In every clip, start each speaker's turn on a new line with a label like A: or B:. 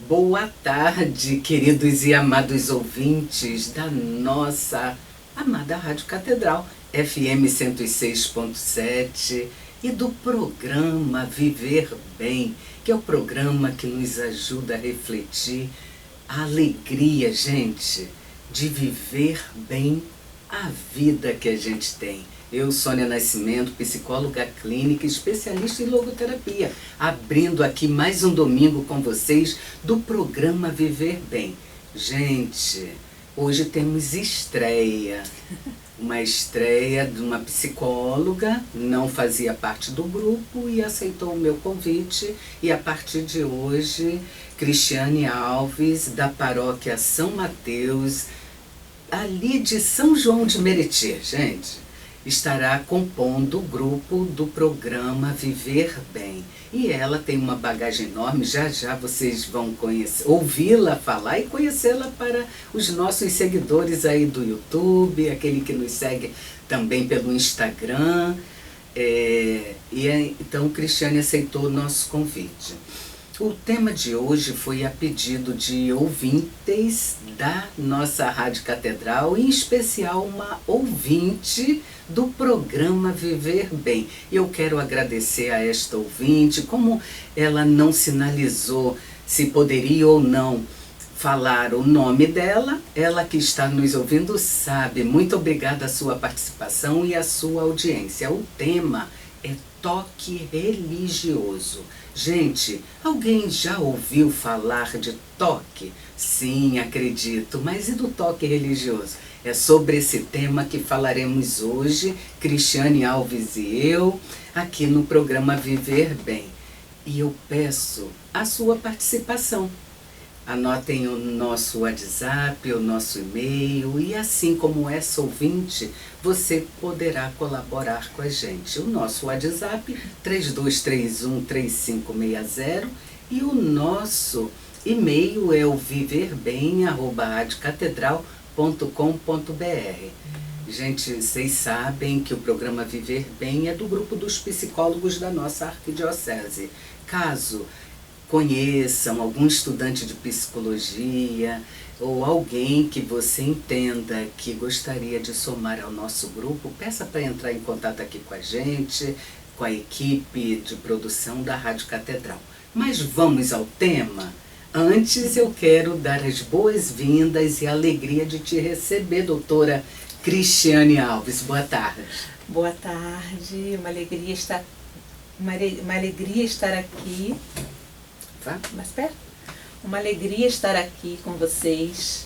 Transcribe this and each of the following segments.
A: Boa tarde, queridos e amados ouvintes da nossa amada Rádio Catedral, FM 106.7 e do programa Viver Bem, que é o programa que nos ajuda a refletir a alegria, gente, de viver bem a vida que a gente tem. Eu, Sônia Nascimento, psicóloga clínica, especialista em logoterapia, abrindo aqui mais um domingo com vocês do programa Viver Bem. Gente, hoje temos estreia, uma estreia de uma psicóloga, não fazia parte do grupo e aceitou o meu convite. E a partir de hoje, Cristiane Alves, da paróquia São Mateus, ali de São João de Meriti, gente, estará compondo o grupo do programa Viver Bem. E ela tem uma bagagem enorme, já já vocês vão conhecer, ouvi-la falar e conhecê-la para os nossos seguidores aí do YouTube, aquele que nos segue também pelo Instagram. Então, Cristiane aceitou o nosso convite. O tema de hoje foi a pedido de ouvintes da nossa Rádio Catedral, em especial uma ouvinte do programa Viver Bem. Eu quero agradecer a esta ouvinte, como ela não sinalizou se poderia ou não falar o nome dela, ela que está nos ouvindo sabe. Muito obrigada a sua participação e a sua audiência. O tema é toque religioso. Gente, alguém já ouviu falar de toque? Sim, acredito, mas e do toque religioso? É sobre esse tema que falaremos hoje, Cristiane Alves e eu, aqui no programa Viver Bem. E eu peço a sua participação. Anotem o nosso WhatsApp, o nosso e-mail, e assim como essa ouvinte, você poderá colaborar com a gente. O nosso WhatsApp 3231-3560 e o nosso e-mail é o viverbem@radiocatedral.com.br. Gente, vocês sabem que o programa Viver Bem é do grupo dos psicólogos da nossa arquidiocese. Caso conheçam algum estudante de psicologia ou alguém que você entenda que gostaria de somar ao nosso grupo, peça para entrar em contato aqui com a gente, com a equipe de produção da Rádio Catedral. Mas vamos ao tema? Antes eu quero dar as boas-vindas e a alegria de te receber, doutora Cristiane Alves. Boa tarde.
B: Boa tarde, uma alegria estar aqui. Mais perto? Uma alegria estar aqui com vocês.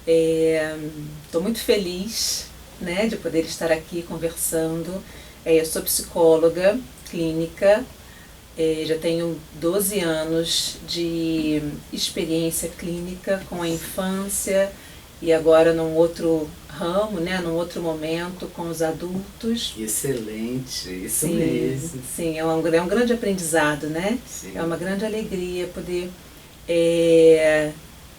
B: Estou muito feliz, né, de poder estar aqui conversando. Eu sou psicóloga clínica, já tenho 12 anos de experiência clínica com a infância e agora num outro ramo, né, num outro momento com os adultos.
A: Excelente, isso
B: sim,
A: mesmo.
B: Sim, é um grande aprendizado, né?
A: Sim.
B: É uma grande alegria poder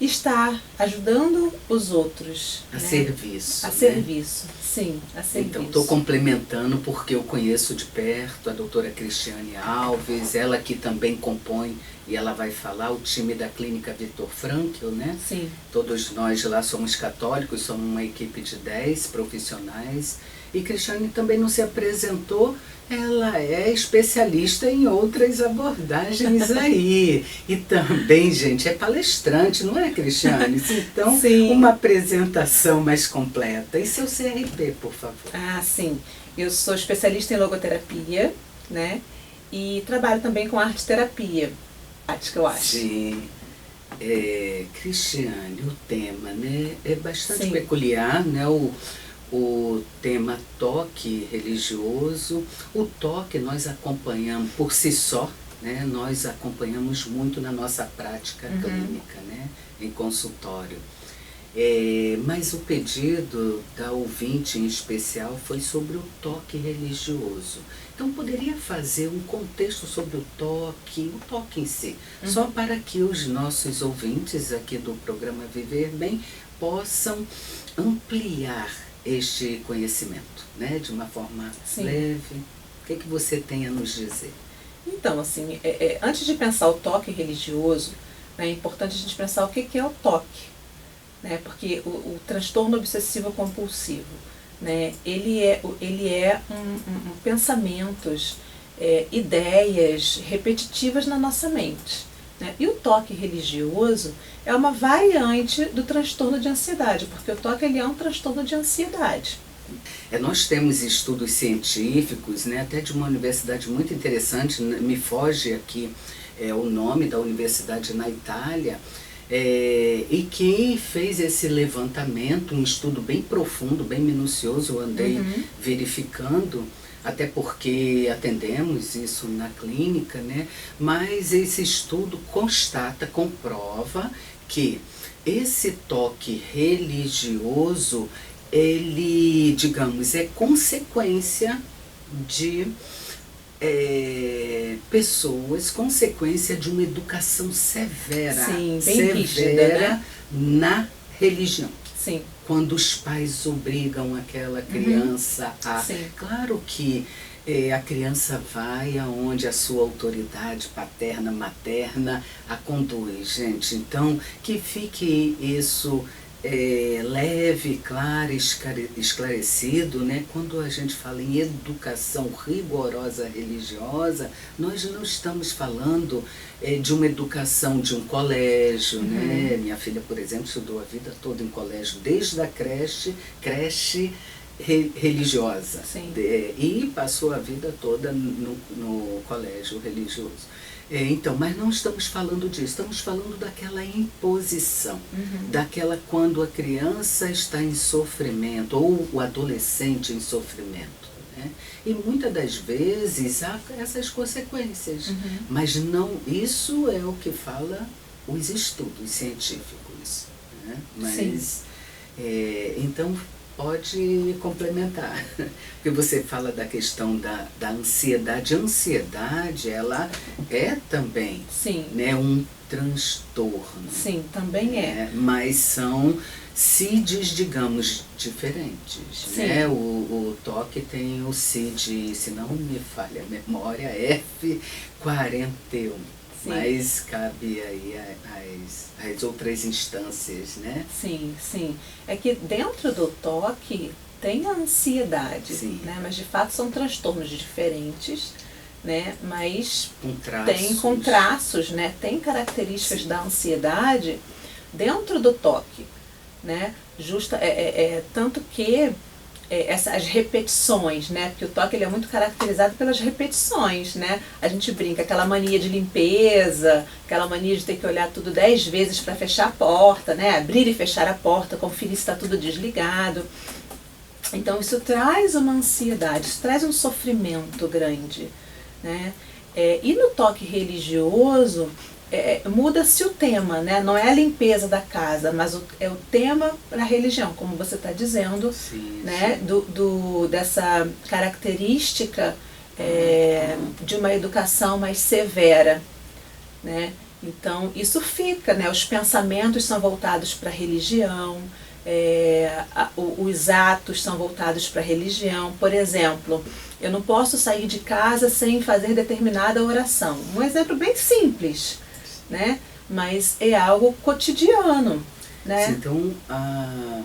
B: estar ajudando os outros.
A: A
B: né?
A: serviço.
B: A
A: né?
B: serviço, sim, a serviço.
A: Então, estou complementando porque eu conheço de perto a doutora Cristiane Alves, ela que também compõe, e ela vai falar, o time da Clínica Viktor Frankl, né?
B: Sim.
A: Todos nós lá somos católicos, somos uma equipe de 10 profissionais. E Cristiane também não se apresentou, ela é especialista em outras abordagens aí. E também, gente, é palestrante, não é, Cristiane? Então,
B: Sim.
A: Uma apresentação mais completa. E seu CRP, por favor?
B: Ah, sim. Eu sou especialista em logoterapia, né? E trabalho também com arte-terapia, que eu acho.
A: Sim. Cristiane, o tema, né, é bastante
B: Sim.
A: peculiar, né? O tema toque religioso. O toque nós acompanhamos por si só, né? Nós acompanhamos muito na nossa prática clínica, né? Em consultório. Mas o pedido da ouvinte em especial foi sobre o toque religioso. Então poderia fazer um contexto sobre o toque em si, só para que os nossos ouvintes aqui do programa Viver Bem possam ampliar este conhecimento, né, de uma forma leve. O que você tem a nos dizer?
B: Então, assim, antes de pensar o toque religioso, É importante a gente pensar o que é o toque, né? Porque o transtorno obsessivo compulsivo, né? Ele é pensamentos, ideias repetitivas na nossa mente, né? E o toque religioso é uma variante do transtorno de ansiedade, porque o toque ele é um transtorno de ansiedade.
A: Nós temos estudos científicos, né, até de uma universidade muito interessante, me foge aqui o nome da universidade na Itália, e quem fez esse levantamento, um estudo bem profundo, bem minucioso, eu andei verificando, até porque atendemos isso na clínica, né? Mas esse estudo constata, comprova que esse toque religioso, ele, digamos, é consequência de pessoas, consequência de uma educação severa,
B: sim, bem rígida, né?
A: Na religião.
B: Sim.
A: Quando os pais obrigam aquela criança a...
B: Sim.
A: Claro que a criança vai aonde a sua autoridade paterna, materna a conduz, gente. Então, que fique isso leve, claro, esclarecido, né? Quando a gente fala em educação rigorosa religiosa, nós não estamos falando de uma educação de um colégio, né? Minha filha, por exemplo, estudou a vida toda em colégio, desde a creche religiosa, e passou a vida toda no colégio religioso. Então, mas não estamos falando disso, estamos falando daquela imposição, daquela quando a criança está em sofrimento, ou o adolescente em sofrimento, né? E muitas das vezes há essas consequências, mas não, isso é o que fala os estudos científicos, né? Mas, então, pode complementar, porque você fala da questão da ansiedade. A ansiedade, ela é também, né, um transtorno.
B: Sim, também é.
A: Mas são CIDs, digamos, diferentes. Né? O toque tem o CID, se não me falha a memória, F41. Mas cabe aí as outras instâncias, né?
B: Sim, sim. É que dentro do toque tem a ansiedade, né? Mas de fato são transtornos diferentes, né? Mas com traços, né? Tem características da ansiedade dentro do toque, né? Tanto que essas repetições, né? Porque o toque ele é muito caracterizado pelas repetições, né? A gente brinca, aquela mania de limpeza, aquela mania de ter que olhar tudo 10 vezes para fechar a porta, né? Abrir e fechar a porta, conferir se está tudo desligado. Então isso traz uma ansiedade, isso traz um sofrimento grande, né? E no toque religioso, muda-se o tema, né? Não é a limpeza da casa, mas é o tema da religião, como você está dizendo, né? Dessa característica de uma educação mais severa, né? Então isso fica, né? Os pensamentos são voltados para a religião, os atos são voltados para a religião. Por exemplo, eu não posso sair de casa sem fazer determinada oração. Um exemplo bem simples, né? Mas é algo cotidiano, né?
A: Então a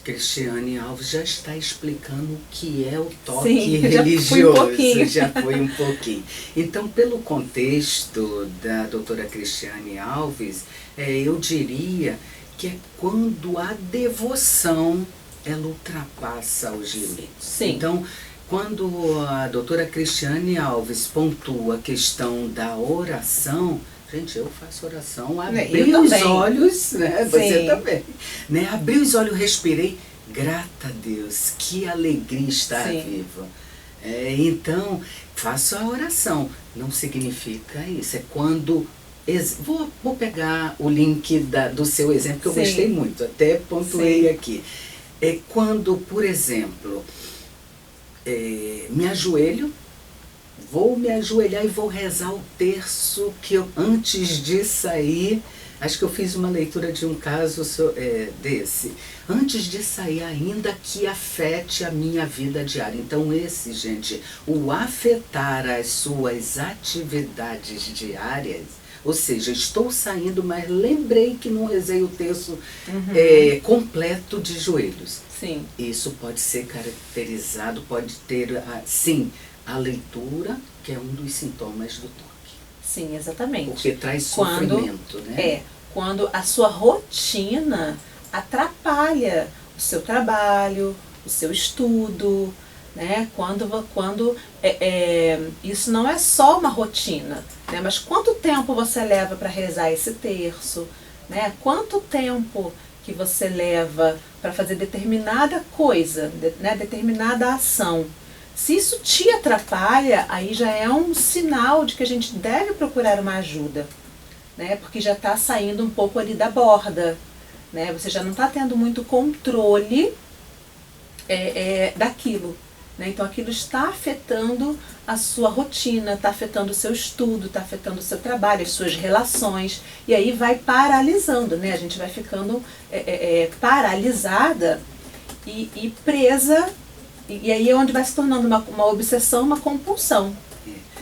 A: Cristiane Alves já está explicando o que é o toque religioso. Já foi um pouquinho. Então, pelo contexto da doutora Cristiane Alves, eu diria que é quando a devoção ela ultrapassa os limites. Então, quando a doutora Cristiane Alves pontua a questão da oração, gente, eu faço oração, abri os olhos, né? Você também. Né? Abri os olhos, respirei, grata a Deus, que alegria estar viva. Então, faço a oração. Não significa isso, é quando... Vou pegar o link do seu exemplo, que eu gostei muito, até pontuei aqui. É quando, por exemplo, me ajoelho, vou me ajoelhar e vou rezar o terço que eu, antes de sair, acho que eu fiz uma leitura de um caso desse, antes de sair ainda que afete a minha vida diária. Então gente, o afetar as suas atividades diárias, Ou seja, estou saindo, mas lembrei que não rezei o terço completo de joelhos.
B: Sim.
A: Isso pode ser caracterizado, pode ter, sim, a leitura, que é um dos sintomas do toque.
B: Sim, exatamente.
A: Porque traz sofrimento, né?
B: Quando a sua rotina atrapalha o seu trabalho, o seu estudo, né? Quando isso não é só uma rotina, né? Mas quanto tempo você leva para rezar esse terço, né? Quanto tempo que você leva para fazer determinada coisa, né? Determinada ação. Se isso te atrapalha, aí já é um sinal de que a gente deve procurar uma ajuda, né? Porque já está saindo um pouco ali da borda, né? Você já não está tendo muito controle daquilo, né? Então aquilo está afetando a sua rotina, está afetando o seu estudo, está afetando o seu trabalho, as suas relações, e aí vai paralisando, né? A gente vai ficando paralisada e presa, e aí é onde vai se tornando uma obsessão, uma compulsão.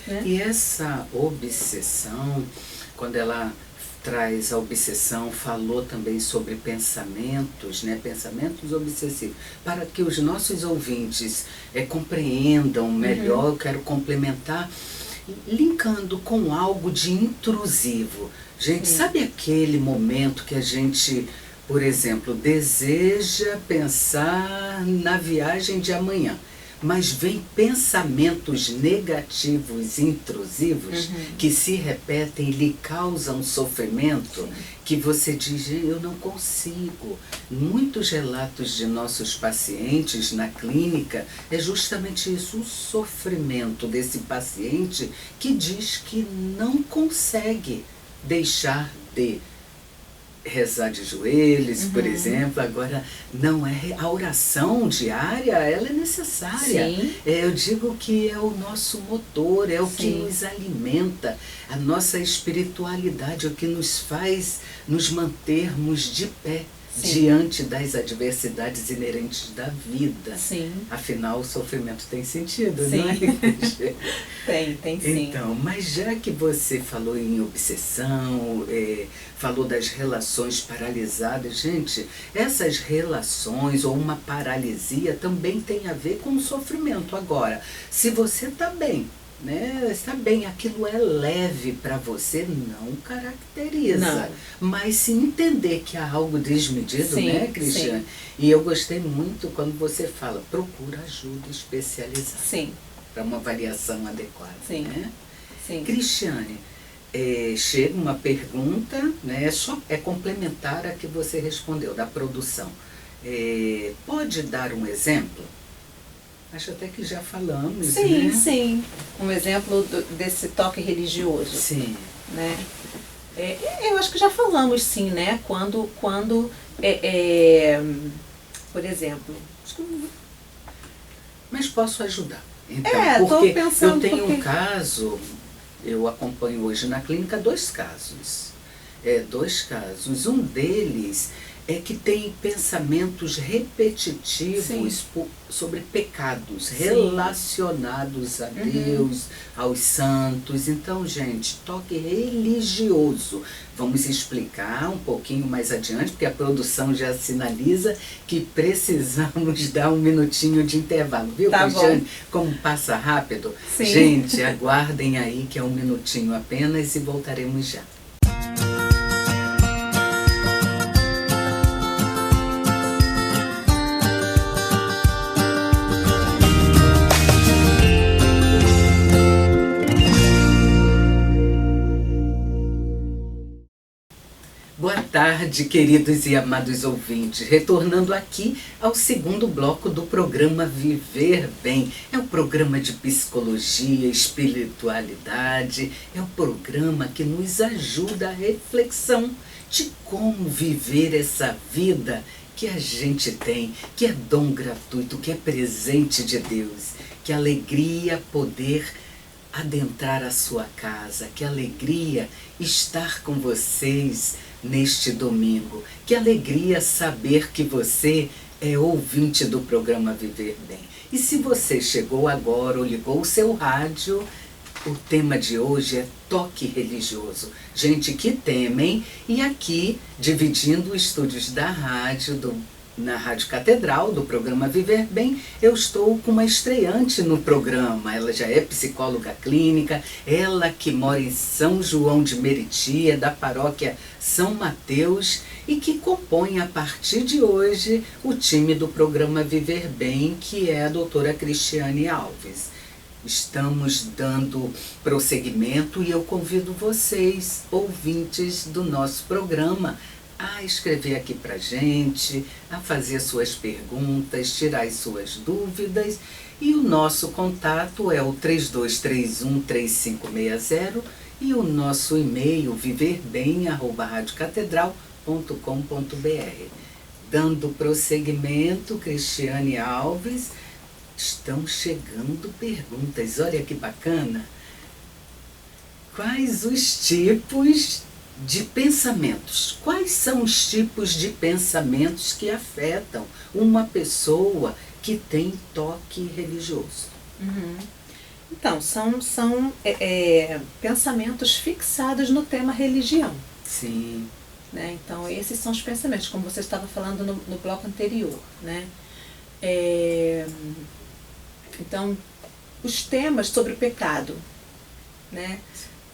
B: Né?
A: E essa obsessão, quando ela traz a obsessão, falou também sobre pensamentos, né? Pensamentos obsessivos. Para que os nossos ouvintes compreendam melhor, eu quero complementar, linkando com algo de intrusivo. Gente, sabe aquele momento que a gente, por exemplo, deseja pensar na viagem de amanhã, mas vem pensamentos negativos, intrusivos, que se repetem e lhe causam sofrimento, que você diz, eu não consigo. Muitos relatos de nossos pacientes na clínica é justamente isso, o sofrimento desse paciente que diz que não consegue deixar de rezar de joelhos, por exemplo. Agora, não é a oração diária, ela é necessária. Eu digo que é o nosso motor, é o que nos alimenta, a nossa espiritualidade, é o que nos faz nos mantermos de pé diante das adversidades inerentes da vida. Afinal, o sofrimento tem sentido, não é?
B: Tem sim.
A: Então, mas já que você falou em obsessão, falou das relações paralisadas, gente, essas relações ou uma paralisia também tem a ver com o sofrimento. Agora, se você está bem, né? Está bem, aquilo é leve para você, não caracteriza. Mas se entender que há algo desmedido, né, Cristiane? E eu gostei muito quando você fala, procura ajuda especializada. Para uma variação adequada. Né? Cristiane, chega uma pergunta, né? É complementar a que você respondeu, da produção. Pode dar um exemplo? Acho até que já falamos, né?
B: Sim. Um exemplo desse toque religioso. Né? Eu acho que já falamos, sim, né? Quando por exemplo...
A: Mas posso ajudar. Então, porque eu tenho um caso, eu acompanho hoje na clínica dois casos. Um deles é que tem pensamentos repetitivos sobre pecados relacionados a Deus, aos santos. Então, gente, toque religioso. Vamos explicar um pouquinho mais adiante, porque a produção já sinaliza que precisamos dar um minutinho de intervalo. Viu, Cristiane? Como passa rápido? Gente, aguardem aí que é um minutinho apenas e voltaremos já. Boa tarde, queridos e amados ouvintes. Retornando aqui ao segundo bloco do programa Viver Bem. É um programa de psicologia, espiritualidade. É um programa que nos ajuda à reflexão de como viver essa vida que a gente tem, que é dom gratuito, que é presente de Deus. Que alegria poder adentrar a sua casa, que alegria estar com vocês neste domingo. Que alegria saber que você é ouvinte do programa Viver Bem. E se você chegou agora ou ligou o seu rádio, o tema de hoje é toque religioso. Gente que temem, e aqui, dividindo os estúdios da rádio, na Rádio Catedral, do programa Viver Bem, eu estou com uma estreante no programa. Ela já é psicóloga clínica, ela que mora em São João de Meriti, é da paróquia São Mateus, e que compõe a partir de hoje o time do programa Viver Bem, que é a doutora Cristiane Alves. Estamos dando prosseguimento e eu convido vocês, ouvintes do nosso programa, a escrever aqui pra gente, a fazer suas perguntas, tirar as suas dúvidas. E o nosso contato é o 3231-3560 e o nosso e-mail viverbem@radiocatedral.com.br. Dando prosseguimento, Cristiane Alves, estão chegando perguntas. Olha que bacana. Quais os tipos de pensamentos? Quais são os tipos de pensamentos que afetam uma pessoa que tem toque religioso?
B: Então, são pensamentos fixados no tema religião.
A: Sim.
B: Né? Então, esses são os pensamentos, como você estava falando no bloco anterior. Né? Então, os temas sobre o pecado, né?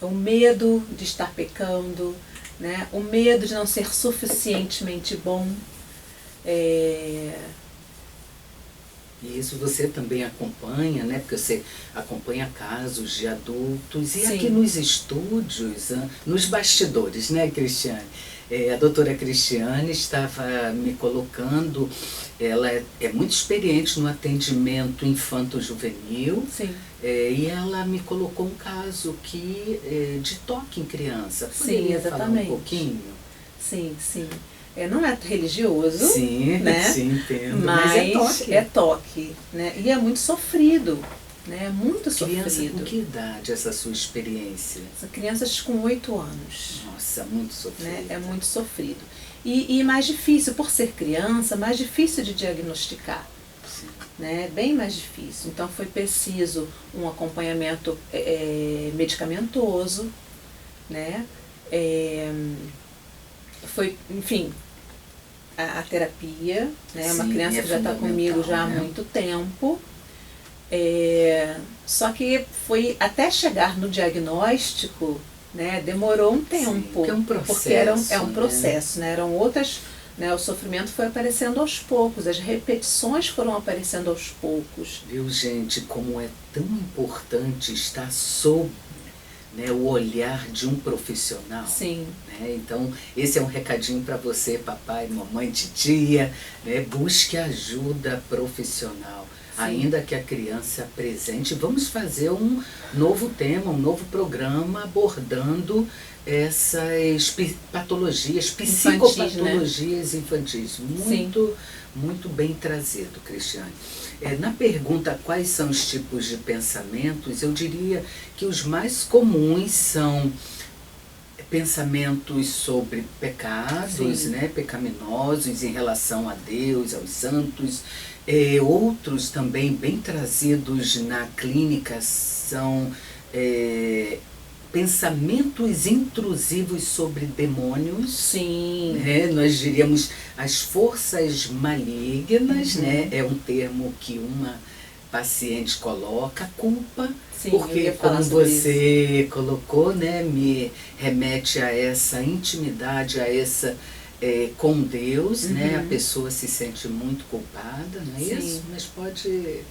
B: O medo de estar pecando, né? O medo de não ser suficientemente bom.
A: E isso você também acompanha, né? Porque você acompanha casos de adultos. E
B: Sim.
A: Aqui nos estúdios, nos bastidores, né, Cristiane? A doutora Cristiane estava me colocando, ela é muito experiente no atendimento infanto-juvenil.
B: Sim.
A: E ela me colocou um caso de toque em criança.
B: Sim, exatamente.
A: Falar um pouquinho?
B: Sim, sim. Não é religioso,
A: sim,
B: né?
A: Sim, entendo.
B: Mas é toque, né? E é muito sofrido, né? Muito
A: Criança,
B: sofrido.
A: com que idade essa sua experiência?
B: São crianças com 8 anos.
A: Nossa, muito sofrido.
B: Né? É muito sofrido. E mais difícil, por ser criança, mais difícil de diagnosticar.
A: Sim.
B: Né? Bem mais difícil. Então foi preciso um acompanhamento medicamentoso, né? Foi, enfim, a terapia, né? Uma
A: Sim,
B: criança que já está comigo já há muito tempo. Só que foi até chegar no diagnóstico, né? Demorou um tempo.
A: Sim, porque é um processo.
B: Porque é um processo, né? Eram outras, né? O sofrimento foi aparecendo aos poucos, as repetições foram aparecendo aos poucos.
A: Viu, gente, como é tão importante estar sob, né, o olhar de um profissional.
B: Sim.
A: Né? Então, esse é um recadinho para você, papai, mamãe, titia, né? Busque ajuda profissional. Sim. Ainda que a criança apresente, vamos fazer um novo tema, um novo programa abordando essas patologias, psicopatologias infantis. Muito bem trazido, Cristiane. Na pergunta quais são os tipos de pensamentos, eu diria que os mais comuns são pensamentos sobre pecados, né, pecaminosos em relação a Deus, aos santos. Outros também bem trazidos na clínica são pensamentos intrusivos sobre demônios.
B: Sim.
A: Né? Nós diríamos as forças malignas, né? É um termo que uma paciente coloca, culpa.
B: Sim,
A: porque como você colocou, né, me remete a essa intimidade, a essa com Deus, né? A pessoa se sente muito culpada, não é isso? Mas pode...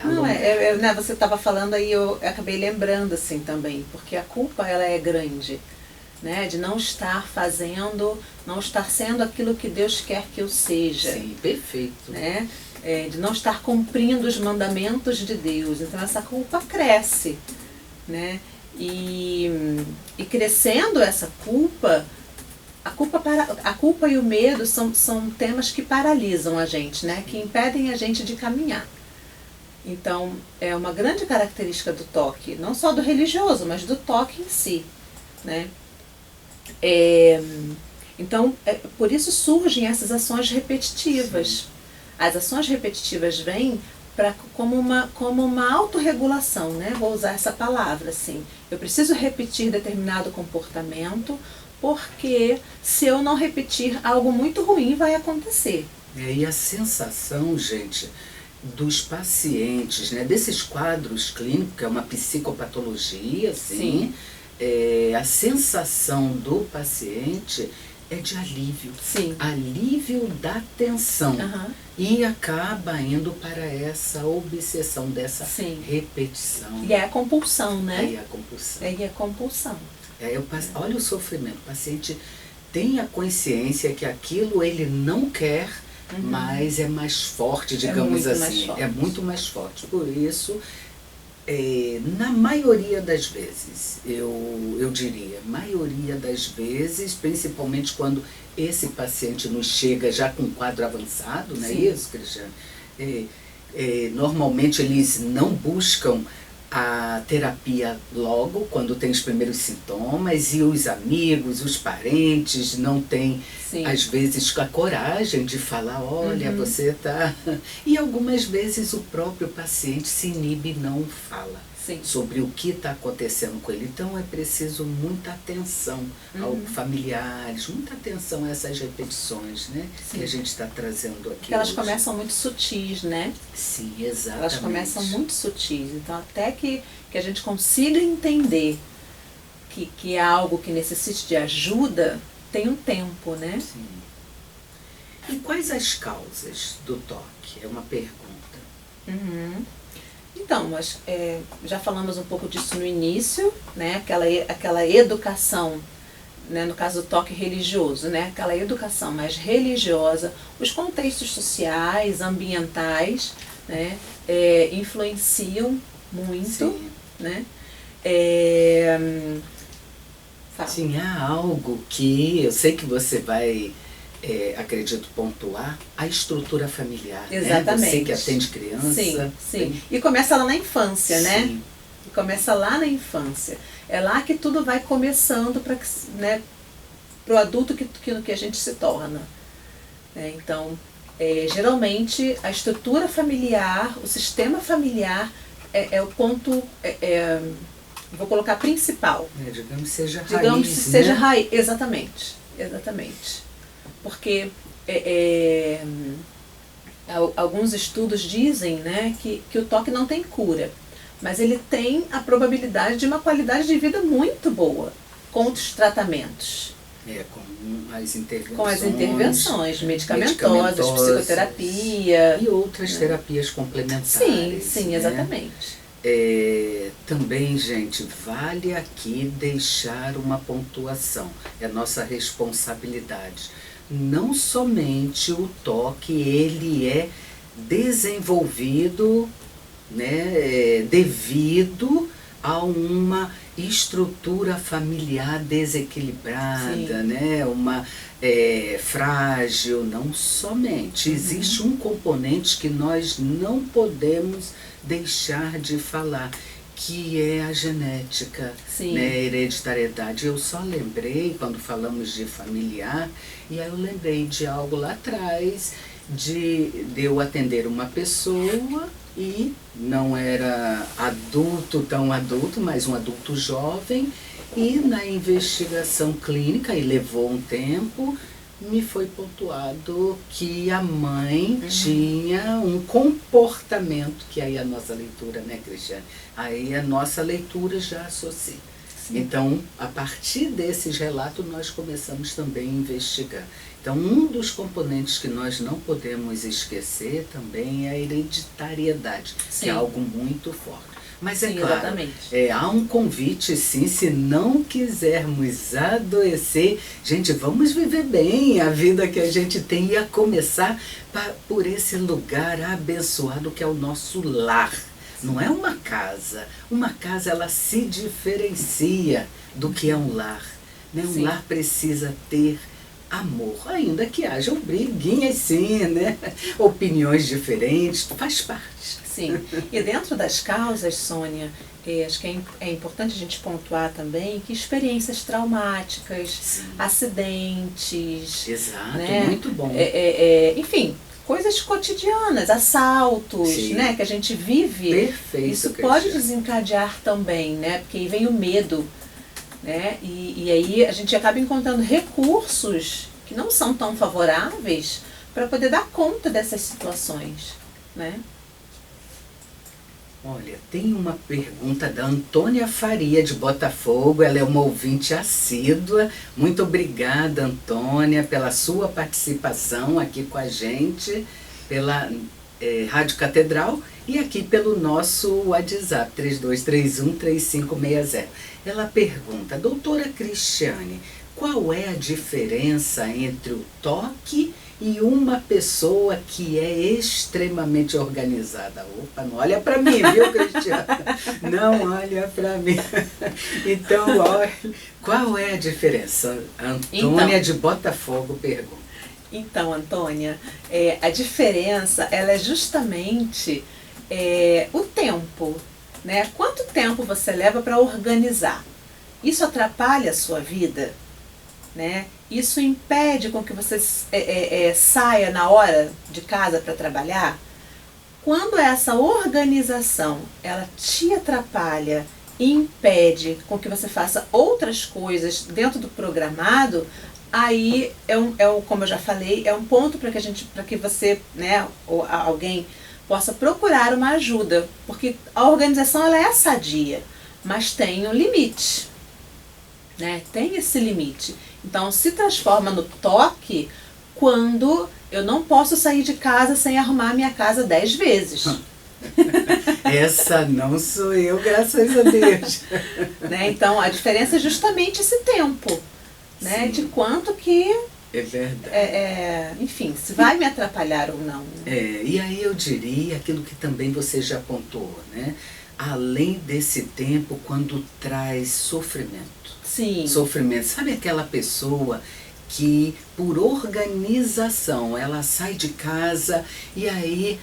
B: Não, né, você estava falando aí, eu acabei lembrando assim também, porque a culpa ela é grande, né, de não estar fazendo, não estar sendo aquilo que Deus quer que eu seja.
A: Sim, perfeito.
B: Né? De não estar cumprindo os mandamentos de Deus. Então essa culpa cresce, né? E crescendo essa culpa, a culpa e o medo são temas que paralisam a gente, né? Que impedem a gente de caminhar. Então, é uma grande característica do toque, não só do religioso, mas do toque em si, né? Então, por isso surgem essas ações repetitivas. Sim. As ações repetitivas vêm como uma autorregulação, né? Vou usar essa palavra, assim. Eu preciso repetir determinado comportamento, porque se eu não repetir, algo muito ruim vai acontecer.
A: E a sensação, gente, dos pacientes, né, desses quadros clínicos, que é uma psicopatologia, assim, a sensação do paciente é de alívio.
B: Sim.
A: Alívio da tensão.
B: Uhum.
A: E acaba indo para essa obsessão, dessa
B: Sim.
A: repetição.
B: E é a compulsão, né?
A: Aí a compulsão.
B: É a compulsão.
A: Olha o sofrimento. O paciente tem a consciência que aquilo ele não quer, mas é mais forte, digamos assim. É muito mais forte. Por isso, na maioria das vezes, eu diria, maioria das vezes, principalmente quando esse paciente nos chega já com um quadro avançado, não é isso, Cristiane? Normalmente eles não buscam a terapia logo, quando tem os primeiros sintomas, e os amigos, os parentes não têm, às vezes, a coragem de falar, olha, você está... E algumas vezes o próprio paciente se inibe e não fala sobre o que está acontecendo com ele. Então é preciso muita atenção aos familiares, muita atenção a essas repetições, né, que a gente está trazendo aqui.
B: Porque elas
A: hoje
B: começam muito sutis, né?
A: Sim, exatamente.
B: Elas começam muito sutis. Então até que a gente consiga entender que é algo que necessite de ajuda, tem um tempo, né?
A: Sim. E quais as causas do toque? É uma pergunta.
B: Então, já falamos um pouco disso no início, né? Aquela educação, né? No caso do toque religioso, né? Aquela educação mais religiosa, os contextos sociais, ambientais, né? Influenciam muito, né?
A: Sim, há algo que eu sei que você vai, acredito, pontuar, a estrutura familiar.
B: Exatamente.
A: Né? Você que atende criança.
B: Sim. E começa lá na infância, né?
A: Sim.
B: E começa lá na infância. É lá que tudo vai começando para, né, o adulto que a gente se torna. Então, geralmente, a estrutura familiar, o sistema familiar é o ponto... vou colocar principal.
A: Digamos que seja raiz.
B: Digamos que seja raiz, exatamente. Porque alguns estudos dizem, né, que o toque não tem cura, mas ele tem a probabilidade de uma qualidade de vida muito boa com os tratamentos.
A: Com as intervenções.
B: Com as intervenções medicamentosas, psicoterapia.
A: E outras terapias complementares.
B: Sim, exatamente.
A: Também, gente, vale aqui deixar uma pontuação. É nossa responsabilidade. Não somente o toque, ele é desenvolvido, né, devido a uma estrutura familiar desequilibrada, né, uma frágil, não somente. Existe um componente que nós não podemos deixar de falar, que é a genética, né, a hereditariedade. Eu só lembrei, quando falamos de familiar, e aí eu lembrei de algo lá atrás, de eu atender uma pessoa e não era tão adulto, mas um adulto jovem, e na investigação clínica, e levou um tempo, me foi pontuado que a mãe tinha um comportamento, que aí a nossa leitura, né, Cristiane? Aí a nossa leitura já associa. Então, a partir desses relatos, nós começamos também a investigar. Então, um dos componentes que nós não podemos esquecer também é a hereditariedade, que é algo muito forte. Mas é claro, há um convite, sim, se não quisermos adoecer, gente, vamos viver bem a vida que a gente tem, e a começar por esse lugar abençoado que é o nosso lar. Não é uma casa. Uma casa, ela se diferencia do que é um lar. Né? Um lar precisa ter amor, ainda que hajam briguinhas, sim, né? Opiniões diferentes, faz parte.
B: Sim, e dentro das causas, Sônia, acho que é importante a gente pontuar também que experiências traumáticas, acidentes...
A: Exato,
B: né?
A: muito bom.
B: Enfim, coisas cotidianas, assaltos,
A: Sim.
B: né, que a gente vive.
A: Perfeito,
B: Isso
A: Cristiane.
B: pode desencadear também, né, porque aí vem o medo, né, e aí a gente acaba encontrando recursos que não são tão favoráveis para poder dar conta dessas situações, né.
A: Olha, tem uma pergunta da Antônia Faria, de Botafogo. Ela é uma ouvinte assídua. Muito obrigada, Antônia, pela sua participação aqui com a gente, pela Rádio Catedral e aqui pelo nosso WhatsApp, 3231-3560. Ela pergunta: doutora Cristiane, qual é a diferença entre o toque e uma pessoa que é extremamente organizada? Opa, não olha para mim, viu, Cristiana? Não olha para mim. Então, olha, qual é a diferença? Antônia de Botafogo pergunta.
B: Então, Antônia, a diferença ela é justamente o tempo, né? Quanto tempo você leva para organizar? Isso atrapalha a sua vida, né? Isso impede com que você saia na hora de casa para trabalhar? Quando essa organização ela te atrapalha e impede com que você faça outras coisas dentro do programado, aí como eu já falei, é um ponto para que você, né, ou alguém possa procurar uma ajuda, porque a organização ela é sadia, mas tem um limite, né? Tem esse limite. Então se transforma no toque quando eu não posso sair de casa sem arrumar a minha casa 10 vezes.
A: Essa não sou eu, graças a Deus.
B: Né? Então a diferença é justamente esse tempo, né? De quanto que
A: é verdade.
B: enfim, se vai me atrapalhar ou não.
A: E aí eu diria aquilo que também você já apontou, né? Além desse tempo, quando traz sofrimento.
B: Sim.
A: Sofrimento. Sabe aquela pessoa que, por organização, ela sai de casa e aí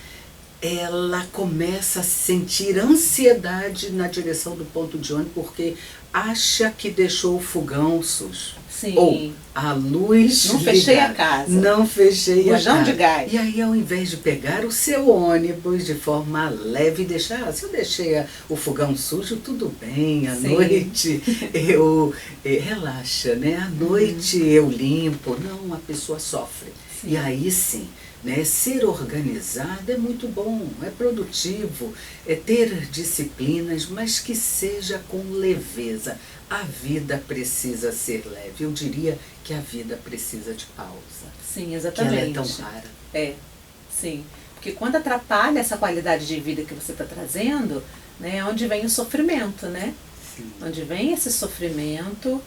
A: ela começa a sentir ansiedade na direção do ponto de ônibus porque acha que deixou o fogão sujo.
B: Sim.
A: Ou a luz
B: não fechei a casa.
A: Não fechei a casa.
B: De gás.
A: E aí, ao invés de pegar o seu ônibus de forma leve e deixar, se eu deixei o fogão sujo, tudo bem, à noite eu relaxa, né? À noite eu limpo. Não, a pessoa sofre. Sim. E aí sim, né? Ser organizado é muito bom, é produtivo, é ter disciplinas, mas que seja com leveza. A vida precisa ser leve. Eu diria que a vida precisa de pausa.
B: Sim, exatamente.
A: Que ela é tão rara.
B: Sim. Porque quando atrapalha essa qualidade de vida que você está trazendo, né, é onde vem o sofrimento, né?
A: Sim.
B: Onde vem esse sofrimento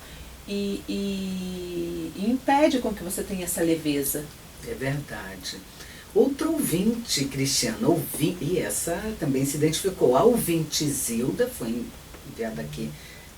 B: e impede com que você tenha essa leveza.
A: É verdade. Outro ouvinte, Cristiana, e essa também se identificou. A ouvinte Zilda, foi enviada aqui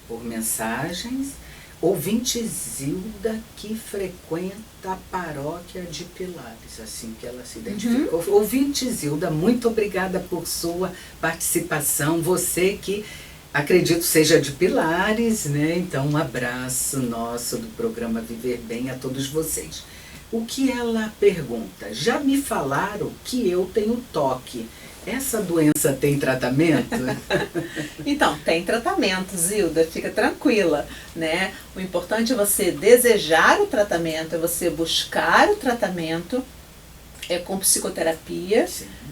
A: por mensagens. Ouvinte Zilda, que frequenta a paróquia de Pilares, assim que ela se identificou. Ouvinte Zilda, muito obrigada por sua participação. Você que, acredito, seja de Pilares, né? Então, um abraço nosso do programa Viver Bem a todos vocês. O que ela pergunta? Já me falaram que eu tenho toque. Essa doença tem tratamento?
B: Então, tem tratamento, Zilda, fica tranquila, né? O importante é você desejar o tratamento, é você buscar o tratamento, com psicoterapia,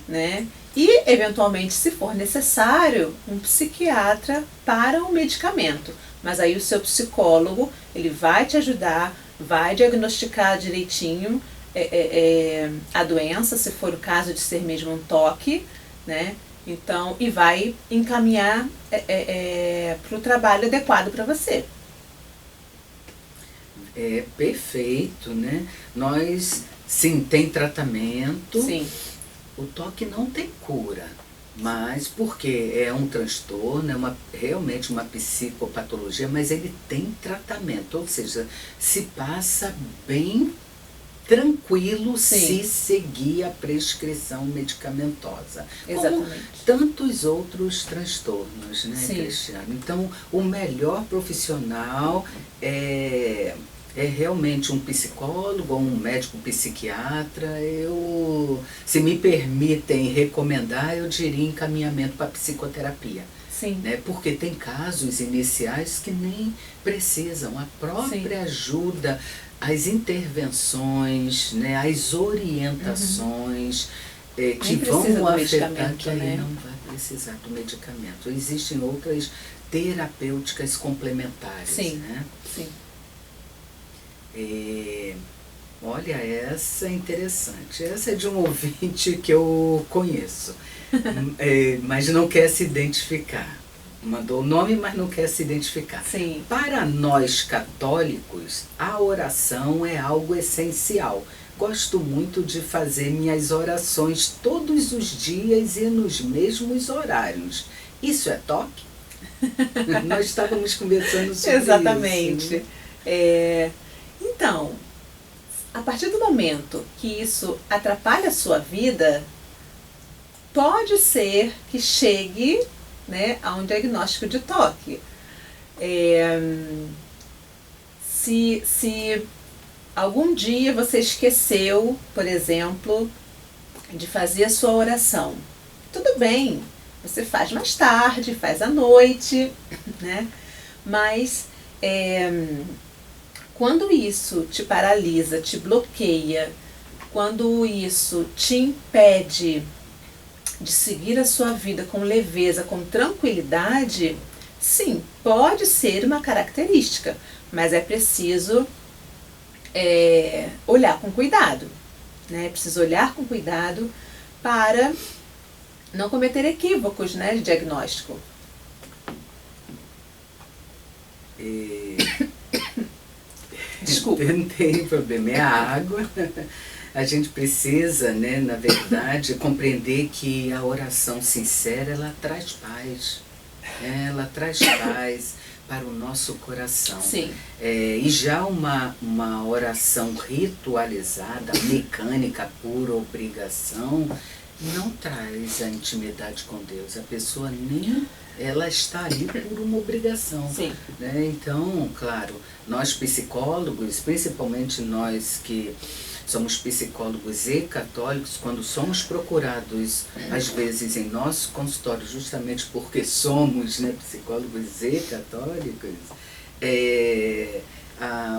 B: né? E, eventualmente, se for necessário, um psiquiatra para o medicamento. Mas aí o seu psicólogo, ele vai te ajudar, vai diagnosticar direitinho a doença, se for o caso de ser mesmo um toque, né? Então, e vai encaminhar para o trabalho adequado para você.
A: É perfeito, né? Nós, sim, tem tratamento.
B: Sim.
A: O toque não tem cura, mas porque é um transtorno, realmente uma psicopatologia, mas ele tem tratamento, ou seja, se passa bem tranquilo se seguir a prescrição medicamentosa.
B: Exatamente.
A: Como tantos outros transtornos, né, Cristiane? Então, o melhor profissional é realmente um psicólogo ou um médico psiquiatra. Eu, se me permitem recomendar, eu diria encaminhamento para psicoterapia.
B: Sim.
A: Né? Porque tem casos iniciais que nem precisam. A própria ajuda, as intervenções, né? As orientações que vão afetar, que aí não vai precisar do medicamento. Existem outras terapêuticas complementares.
B: Sim,
A: né?
B: sim.
A: Olha, essa é interessante. Essa é de um ouvinte que eu conheço, mas não quer se identificar. Mandou o nome, mas não quer se identificar.
B: Sim.
A: Para nós católicos, a oração é algo essencial. Gosto muito de fazer minhas orações todos os dias e nos mesmos horários. Isso é toque? Nós estávamos conversando sobre
B: Exatamente.
A: isso. Né?
B: Então, a partir do momento que isso atrapalha a sua vida, pode ser que chegue, né, a um diagnóstico de toque. Se algum dia você esqueceu, por exemplo, de fazer a sua oração, tudo bem, você faz mais tarde, faz à noite, né? Mas quando isso te paralisa, te bloqueia, quando isso te impede de seguir a sua vida com leveza, com tranquilidade, sim, pode ser uma característica, mas é preciso olhar com cuidado, né? É preciso olhar com cuidado para não cometer equívocos, né, de diagnóstico. Desculpa.
A: Não tem problema, é a água. A gente precisa, né, na verdade, compreender que a oração sincera, ela traz paz. Ela traz paz para o nosso coração.
B: Sim.
A: E já uma oração ritualizada, mecânica, por obrigação, não traz a intimidade com Deus. A pessoa nem... ela está ali por uma obrigação.
B: Sim.
A: Né? Então, claro, nós psicólogos, principalmente nós que somos psicólogos e católicos, quando somos procurados, às vezes, em nosso consultório, justamente porque somos, né, psicólogos e católicos,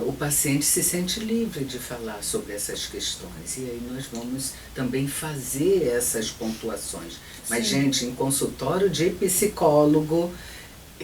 A: o paciente se sente livre de falar sobre essas questões. E aí nós vamos também fazer essas pontuações. Mas,
B: Sim.
A: gente, em consultório de psicólogo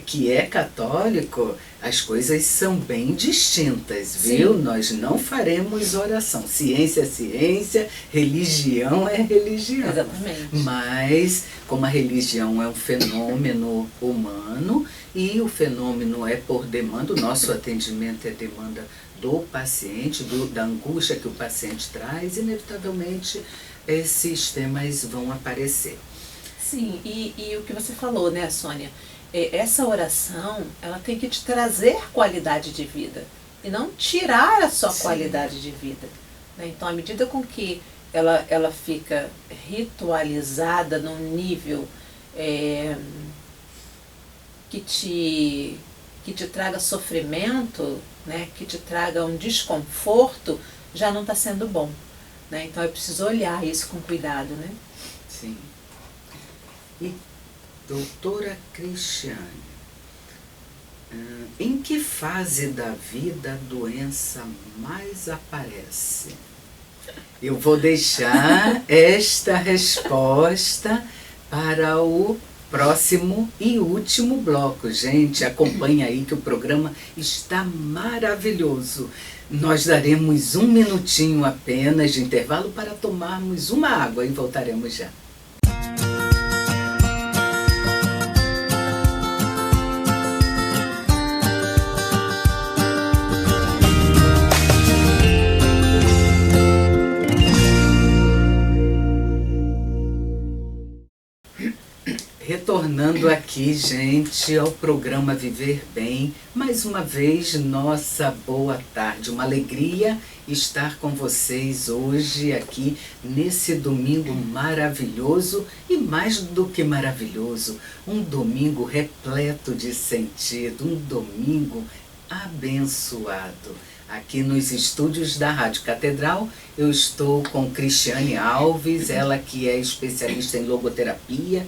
A: que é católico, as coisas são bem distintas, viu? Sim. Nós não faremos oração. Ciência é ciência, religião é religião.
B: Exatamente.
A: Mas, como a religião é um fenômeno humano, e o fenômeno é por demanda, o nosso atendimento é demanda do paciente, da angústia que o paciente traz, inevitavelmente esses temas vão aparecer.
B: Sim, e o que você falou, né, Sônia? Essa oração, ela tem que te trazer qualidade de vida e não tirar a sua qualidade de vida. Né? Então, à medida com que ela fica ritualizada num nível que te traga sofrimento, né? Que te traga um desconforto, já não está sendo bom. Né? Então, é preciso olhar isso com cuidado. Né?
A: Sim. E doutora Cristiane, em que fase da vida a doença mais aparece? Eu vou deixar esta resposta para o próximo e último bloco. Gente, acompanha aí que o programa está maravilhoso. Nós daremos 1 minutinho apenas de intervalo para tomarmos uma água e voltaremos já. Retornando aqui, gente, ao programa Viver Bem, mais uma vez, nossa boa tarde, uma alegria estar com vocês hoje aqui nesse domingo maravilhoso e mais do que maravilhoso, um domingo repleto de sentido, um domingo abençoado. Aqui nos estúdios da Rádio Catedral, eu estou com Cristiane Alves, ela que é especialista em logoterapia.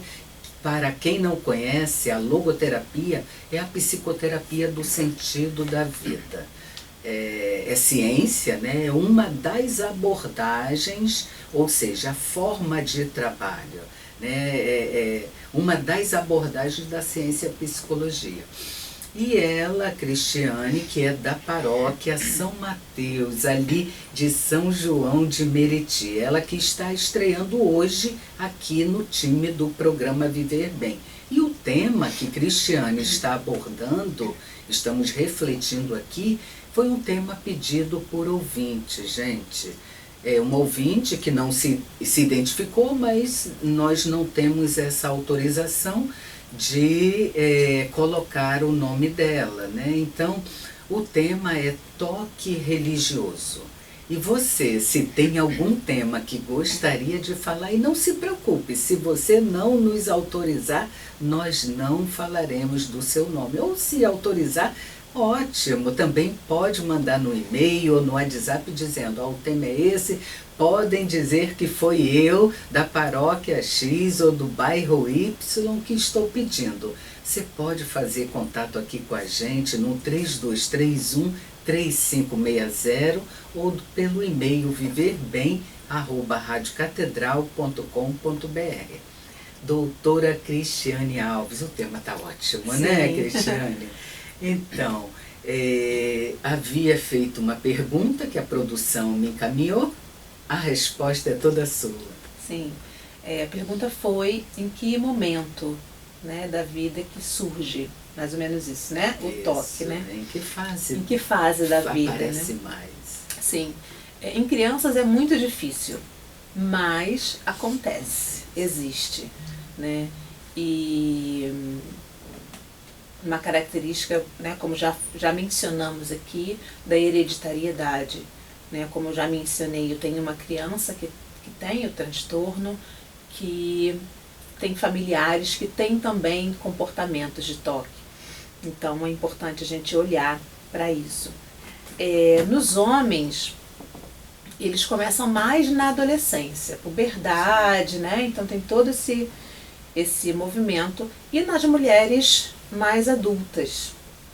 A: Para quem não conhece, a logoterapia é a psicoterapia do sentido da vida. É ciência, né? É uma das abordagens, ou seja, a forma de trabalho, né? Uma das abordagens da ciência psicologia. E ela, Cristiane, que é da paróquia São Mateus, ali de São João de Meriti. Ela que está estreando hoje aqui no time do programa Viver Bem. E o tema que Cristiane está abordando, estamos refletindo aqui, foi um tema pedido por ouvinte, gente. É um ouvinte que não se identificou, mas nós não temos essa autorização de colocar o nome dela, né? Então, o tema é toque religioso. E você, se tem algum tema que gostaria de falar, e não se preocupe, se você não nos autorizar, nós não falaremos do seu nome. Ou se autorizar, ótimo, também pode mandar no e-mail ou no WhatsApp dizendo, o tema é esse, podem dizer que foi eu da paróquia X ou do bairro Y que estou pedindo. Você pode fazer contato aqui com a gente no 3231-3560 ou pelo e-mail viverbem@radiocatedral.com.br. Doutora Cristiane Alves, o tema está ótimo,
B: Sim.
A: Né, Cristiane? Então, havia feito uma pergunta que a produção me encaminhou, a resposta é toda sua.
B: Sim, a pergunta foi em que momento, né, da vida que surge, mais ou menos isso, né? O toque, né?
A: Em que fase?
B: Em que fase da vida,
A: aparece,
B: né?
A: mais?
B: Sim, em crianças é muito difícil, mas acontece, existe, né? E uma característica, né, como já mencionamos aqui, da hereditariedade, né, como eu já mencionei, eu tenho uma criança que tem o transtorno, que tem familiares que têm também comportamentos de toque. Então é importante a gente olhar para isso. Nos homens, eles começam mais na adolescência, puberdade, né? Então tem todo esse movimento. E nas mulheres mais adultas,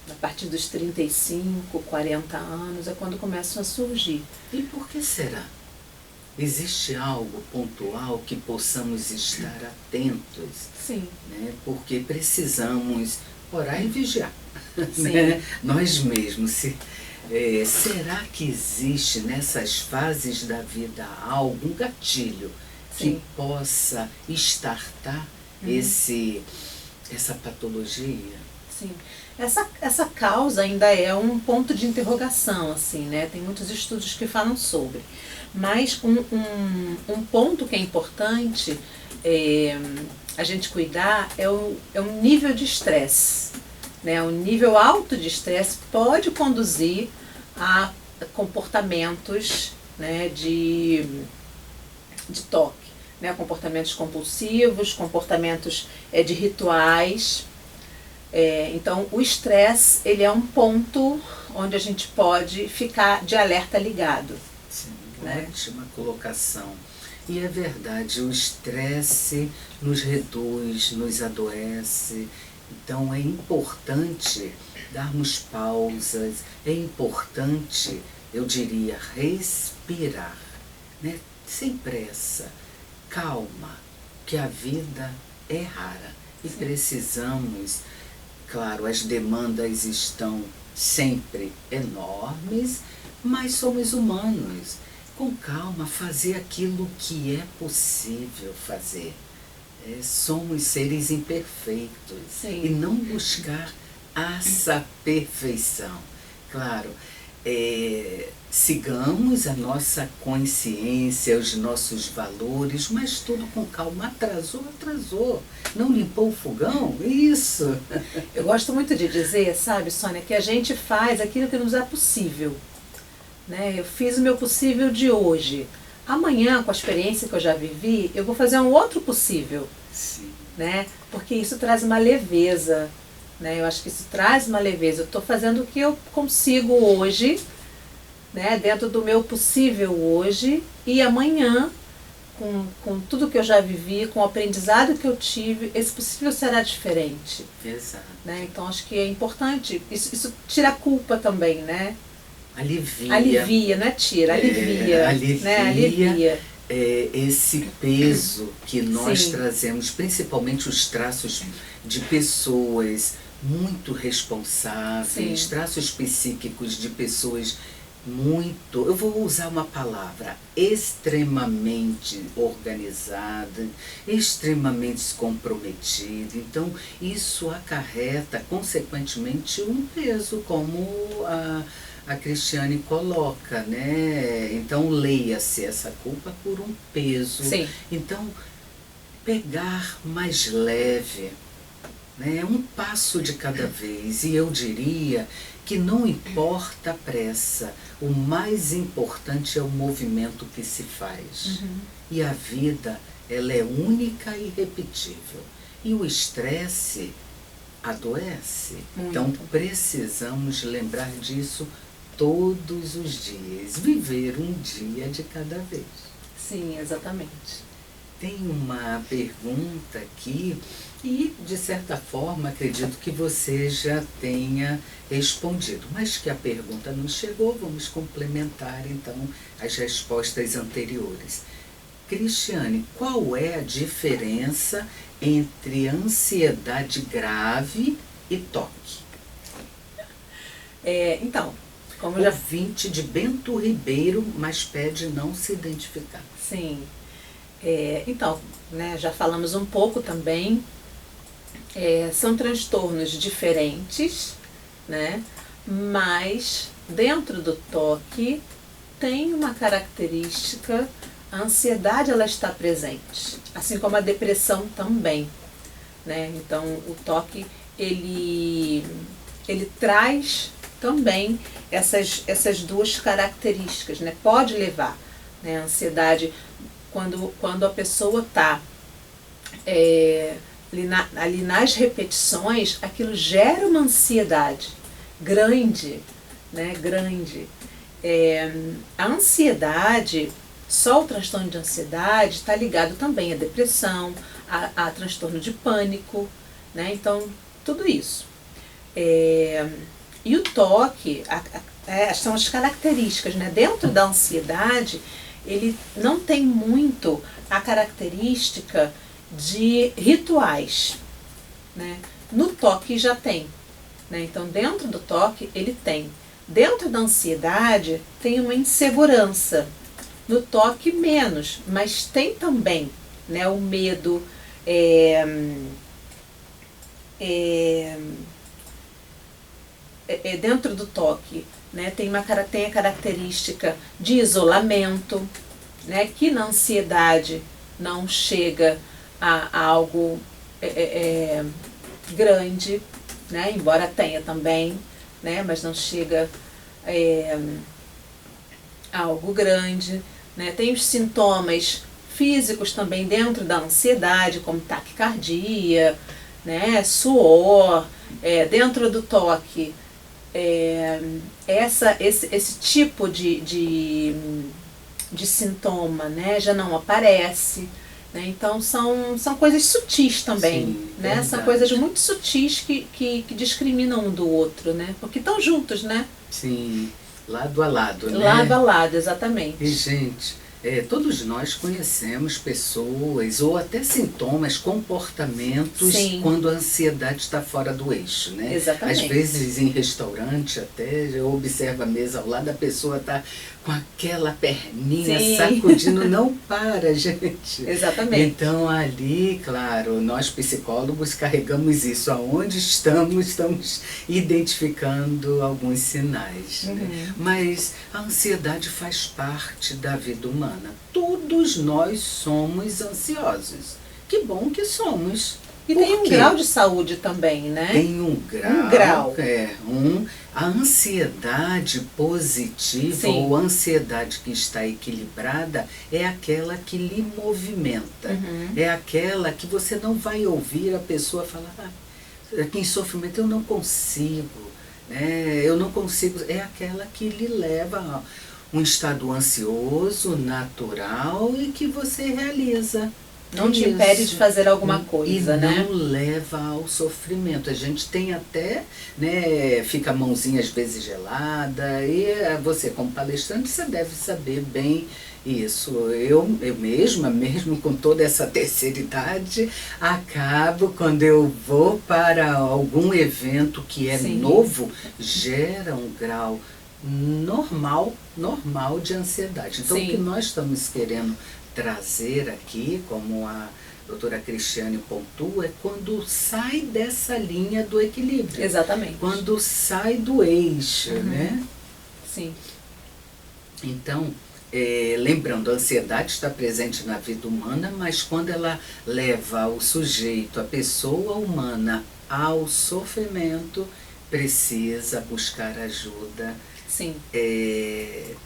B: a partir dos 35, 40 anos, é quando começam a surgir.
A: E por que será? Existe algo pontual que possamos estar atentos?
B: Sim.
A: Né? Porque precisamos orar e vigiar.
B: Sim.
A: Né? Nós mesmos. Será que existe nessas fases da vida algum gatilho que possa estartar essa patologia?
B: Sim. Essa causa ainda é um ponto de interrogação, assim, né? Tem muitos estudos que falam sobre. Mas um ponto que é importante a gente cuidar é o nível de estresse. Né? O nível alto de estresse pode conduzir a comportamentos, né, de toque. Né? Comportamentos compulsivos, comportamentos de rituais. Então, o estresse, ele é um ponto onde a gente pode ficar de alerta ligado.
A: Sim,
B: né?
A: Ótima colocação. E é verdade, o estresse nos reduz, nos adoece. Então, é importante darmos pausas, é importante, eu diria, respirar, né? Sem pressa, calma, que a vida é rara e precisamos. Claro, as demandas estão sempre enormes, mas somos humanos. Com calma, fazer aquilo que é possível fazer. Somos seres imperfeitos.
B: Sim.
A: E não buscar essa perfeição. Claro, sigamos a nossa consciência, os nossos valores, mas tudo com calma. Atrasou. Não limpou o fogão? Isso!
B: Eu gosto muito de dizer, sabe, Sônia, que a gente faz aquilo que nos é possível. Né? Eu fiz o meu possível de hoje. Amanhã, com a experiência que eu já vivi, eu vou fazer um outro possível.
A: Sim.
B: Né? Porque isso traz uma leveza. Né? Eu acho que isso traz uma leveza. Eu estou fazendo o que eu consigo hoje, né, dentro do meu possível hoje, e amanhã, com tudo que eu já vivi, com o aprendizado que eu tive, esse possível será diferente.
A: Exato.
B: Né? Então acho que é importante, isso tira a culpa também, né?
A: Alivia.
B: Alivia, não é tira, alivia.
A: Alivia,
B: né? Alivia.
A: Esse peso que nós
B: Sim.
A: trazemos, principalmente os traços de pessoas muito responsáveis,
B: Sim.
A: traços psíquicos de pessoas muito, eu vou usar uma palavra, extremamente organizada, extremamente comprometida. Então, isso acarreta, consequentemente, um peso, como a Cristiane coloca, né? Então, leia-se essa culpa por um peso.
B: Sim.
A: Então, pegar mais leve, né? Um passo de cada vez. E eu diria que não importa a pressa, o mais importante é o movimento que se faz. E a vida, ela é única e irrepetível. E o estresse adoece.
B: Muito.
A: Então precisamos lembrar disso todos os dias. Viver um dia de cada vez.
B: Sim, exatamente.
A: Tem uma pergunta aqui e, de certa forma, acredito que você já tenha respondido, mas que a pergunta não chegou, vamos complementar, então, as respostas anteriores. Cristiane, qual é a diferença entre ansiedade grave e toque?
B: Então, como já...
A: Ouvinte de Bento Ribeiro, mas pede não se identificar.
B: Sim. Então, né, já falamos um pouco também, são transtornos diferentes, né, mas dentro do toque tem uma característica, a ansiedade ela está presente, assim como a depressão também, né? Então o toque ele traz também essas duas características, né? Pode levar, né, a ansiedade. Quando a pessoa está ali nas repetições, aquilo gera uma ansiedade grande, né? Grande. A ansiedade, só o transtorno de ansiedade está ligado também à depressão, a transtorno de pânico, né? Então, tudo isso. E o toque, são as características, né? Dentro da ansiedade, ele não tem muito a característica de rituais, né? No toque já tem, né? Então, dentro do toque, ele tem. Dentro da ansiedade, tem uma insegurança. No toque, menos, mas tem também, né, o medo, dentro do toque, né, tem a característica de isolamento, né, que na ansiedade não chega a algo grande, né, embora tenha também, né, mas não chega a algo grande, né. Tem os sintomas físicos também dentro da ansiedade, como taquicardia, né, suor, dentro do toque. Esse tipo de sintoma, né, já não aparece, né? Então são coisas sutis também.
A: Sim,
B: né?
A: verdade.
B: São coisas muito sutis que discriminam um do outro, né? Porque estão juntos, né?
A: Sim, lado a lado, né?
B: Lado a lado, exatamente.
A: E, gente, todos nós conhecemos pessoas ou até sintomas, comportamentos,
B: Sim.
A: quando a ansiedade está fora do eixo, né?
B: Exatamente.
A: Às vezes em restaurante até, eu observo a mesa ao lado, a pessoa está com aquela perninha
B: Sim.
A: sacudindo, não para, gente.
B: Exatamente.
A: Então ali, claro, nós psicólogos carregamos isso, aonde estamos identificando alguns sinais, né? Mas a ansiedade faz parte da vida humana. Todos nós somos ansiosos. Que bom que somos.
B: E
A: Por
B: tem um
A: quê?
B: grau de saúde também, né?
A: Tem um grau.
B: Um grau.
A: A ansiedade positiva,
B: Sim.
A: ou ansiedade que está equilibrada, é aquela que lhe movimenta. É aquela que você não vai ouvir a pessoa falar, aqui em sofrimento eu não consigo, né? Eu não consigo, é aquela que lhe leva a um estado ansioso, natural e que você realiza.
B: Não te impede de fazer alguma coisa,
A: e
B: né?
A: não leva ao sofrimento. A gente tem até, né, fica a mãozinha às vezes gelada, e você como palestrante, você deve saber bem isso. Eu mesma, mesmo com toda essa terceira idade, acabo, quando eu vou para algum evento que é
B: Sim.
A: novo, gera um grau normal de ansiedade. Então,
B: Sim.
A: o que nós estamos querendo trazer aqui, como a doutora Cristiane pontua, é quando sai dessa linha do equilíbrio.
B: Exatamente.
A: Quando sai do eixo, né?
B: Sim.
A: Então, lembrando, a ansiedade está presente na vida humana, mas quando ela leva o sujeito, a pessoa humana, ao sofrimento, precisa buscar ajuda
B: Sim.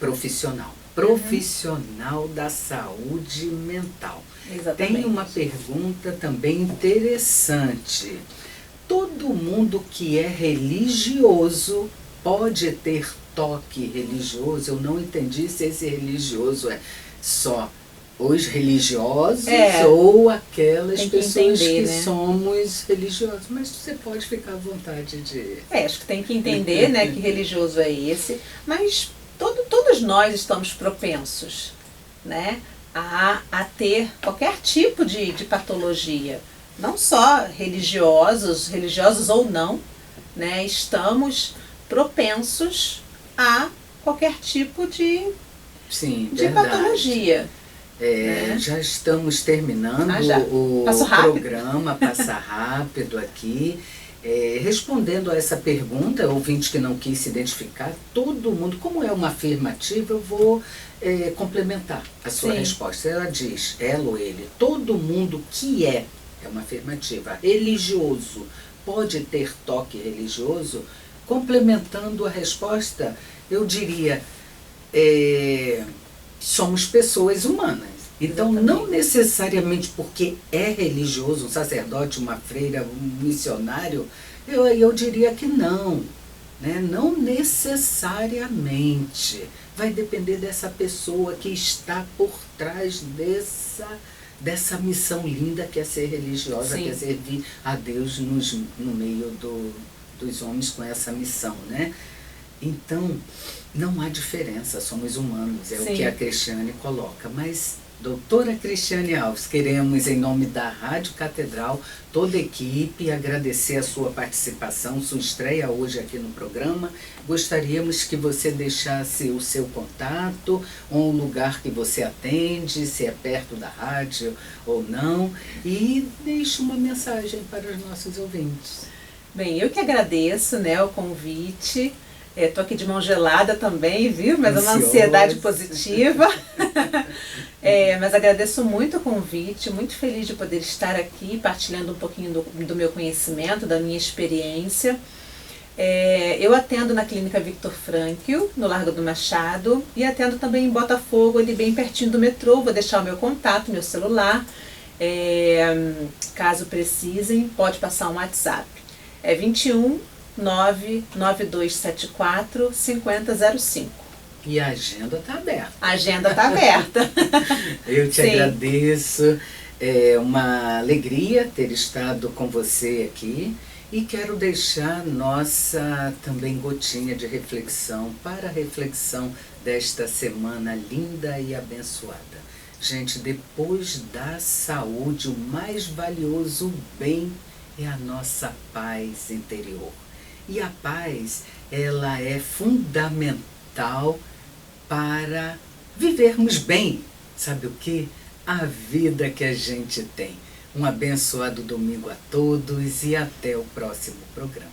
A: Profissional. Profissional da saúde mental.
B: Exatamente.
A: Tem uma pergunta também interessante. Todo mundo que é religioso pode ter toque religioso? Eu não entendi se esse religioso é só os religiosos ou aquelas pessoas
B: entender,
A: que
B: né?
A: somos religiosos. Mas você pode ficar à vontade de...
B: Acho que tem que entender, né, que religioso é esse, mas todos nós estamos propensos, né, a ter qualquer tipo de patologia. Não só religiosos ou não, né, estamos propensos a qualquer tipo de patologia.
A: Já estamos terminando o programa, passa rápido aqui. Respondendo a essa pergunta, ouvinte que não quis se identificar, todo mundo, como é uma afirmativa, eu vou complementar a sua resposta. Ela diz, ela ou ele, todo mundo que é uma afirmativa, religioso, pode ter toque religioso? Complementando a resposta, eu diria, somos pessoas humanas. Então, não necessariamente porque é religioso, um sacerdote, uma freira, um missionário, eu diria que não, né? Não necessariamente. Vai depender dessa pessoa que está por trás dessa missão linda que é ser religiosa, que é servir a Deus no meio dos homens com essa missão, né? Então, não há diferença, somos humanos, o que a Cristiane coloca, mas... Doutora Cristiane Alves, queremos, em nome da Rádio Catedral, toda a equipe, agradecer a sua participação, sua estreia hoje aqui no programa. Gostaríamos que você deixasse o seu contato, um lugar que você atende, se é perto da rádio ou não, e deixe uma mensagem para os nossos ouvintes.
B: Bem, eu que agradeço, né, o convite. Estou aqui de mão gelada também, viu? Mas é uma ansiedade positiva. Mas agradeço muito o convite, muito feliz de poder estar aqui partilhando um pouquinho do meu conhecimento, da minha experiência. Eu atendo na Clínica Victor Frankl, no Largo do Machado, e atendo também em Botafogo, ali bem pertinho do metrô. Vou deixar o meu contato, meu celular. Caso precisem, pode passar um WhatsApp. 21 99274 5005.
A: E a agenda está aberta.
B: A agenda está aberta.
A: Eu te agradeço. É uma alegria ter estado com você aqui. E quero deixar nossa também gotinha de reflexão para a reflexão desta semana linda e abençoada. Gente, depois da saúde, o mais valioso bem é a nossa paz interior. E a paz, ela é fundamental para vivermos bem. Sabe o quê? A vida que a gente tem. Um abençoado domingo a todos e até o próximo programa.